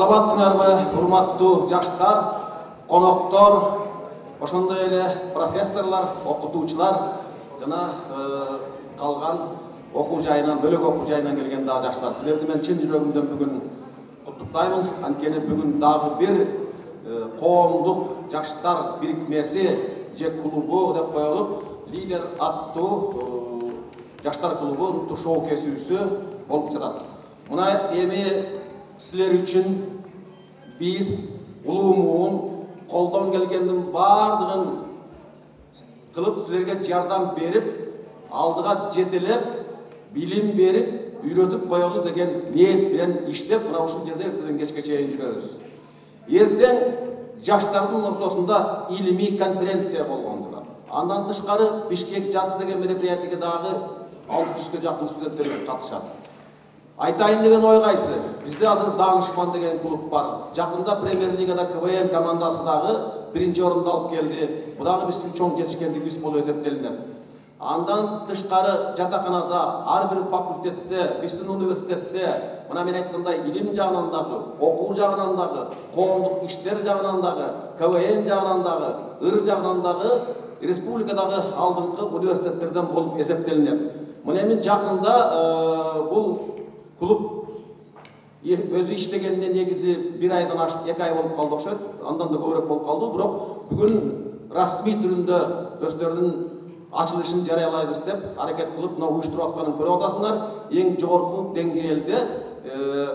Саламатсыңарбы, урматтуу жаштар, коноктор, ошондой эле профессорлор, окутуучулар жана калган окуу жайынан, бөлөк окуу жайынан келген дагы жаштар. Силерди мен чын жүрөгүмдөн бүгүн куттуктаймын. Анткени бүгүн дагы бир коомдук жаштар бирикмеси же клубу деп коелук, лидер аттуу жаштар клубунун шоу кесүүсү болуп жатат. Мына эми силер үчүн биз улуу муун колдон келгендин бардыгын кылып силерге жардам берип, алдыга жетелеп, билим берип, үйрөтүп коелу деген ниет менен иштеп, мына ушул жерде эртеден кечке чейин жүрөбүз. Эртең жаштардын ортосунда илимий конференция болгон жатат. Андан тышкары Бишкек жасы деген мероприятиеге дагы 600-га жакын студенттерибиз катышат. Айтайын деген ой кайсы? Бизде азыр Данышман деген клуб бар. Жакында Премьер-лигада КВН командасы дагы биринчи орунду алып келди. Бу дагы биздин чоң жетишкендигибиз болуп эсептелинет. Андан тышкары жатаканада, ар бир факультетте, биздин университетте, мына мен айткандай илим жагынан дагы, окуу жагынан дагы, коомдук иштер жагынан дагы, КВН жагынан дагы, ыр жагынан дагы республикадагы алдыңкы университеттерден болуп эсептелинет. Мына эми жакында бул клуб өзү иштегенине негизи бир айдан ашып 2 ай болуп калды окшойт. Андан да көбүрөөк болуп калды. Бирок бүгүн расмий түрүндө өздөрүнүн ачылышын жарыялайбыз деп аракет кылып, мына уюштуруп атканын көрүп атасыңар. Эң жогорку деңгээлде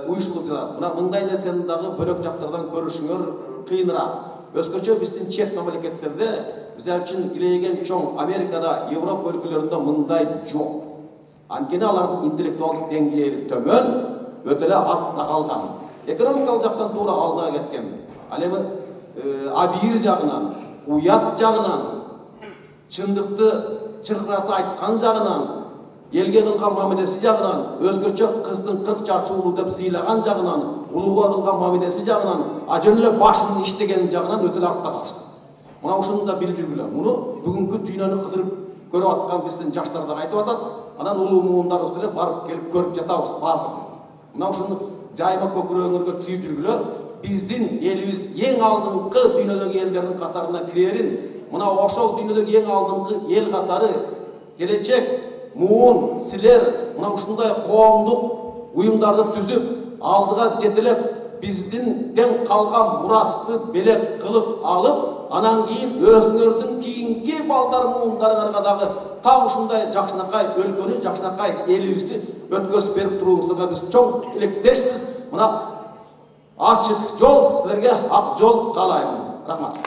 уюштурулуп жатат. Мына мындай нерсени дагы бөлөк жактардан көрүшүңөр кыйыныраак. Өзгөчө биздин чет мамлекеттерде, бизер үчүн илейген чоң Америкада, Европа өлкөлөрүндө мындай жок. Анткени алардын интеллектуалдык деңгээли төмөн, өтө эле артта калган. Экономикалык жактан туура алдыга кеткен. Ал эми абийир жагынан, уят жагынан, чындыкты чыркырата айткан жагынан, элге кылган мамилеси жагынан, өзгөчө кыздын 40 чарчы улуу деп сыйлаган жагынан, улууга кылган мамилеси жагынан, жөн эле башын иштеген жагынан өтө эле артта калышкан. Мына ушуну да билип жүргүлө. Муну бүгүнкү дүйнөнү кыдырып көрүп аткан биздин жаштар да айтып атат. Анан улуу муундарыбыз деле барып келип көрүп жатабыз бардыгын. Мына ушуну жайма көкүрөңөргө түйүп жүргүлө. Биздин элибиз эң алдыңкы дүйнөдөгү элдердин катарына кирерин, мына ошол дүйнөдөгү эң алдыңкы эл катары келечек муун силер мына ушундай коомдук уюмдарды түзүп, алдыга жетелеп, биздинден калган мурасты белек кылып алып, анан кийин өзүңөрдүн кийинки балдар муундарыңарга дагы так ушундай жакшынакай өлкөнү, жакшынакай элибизди өткөзүп берип туруңуздарга биз чоң тилектешпиз. Мына ачык жол силерге, ак жол каалайм. Рахмат.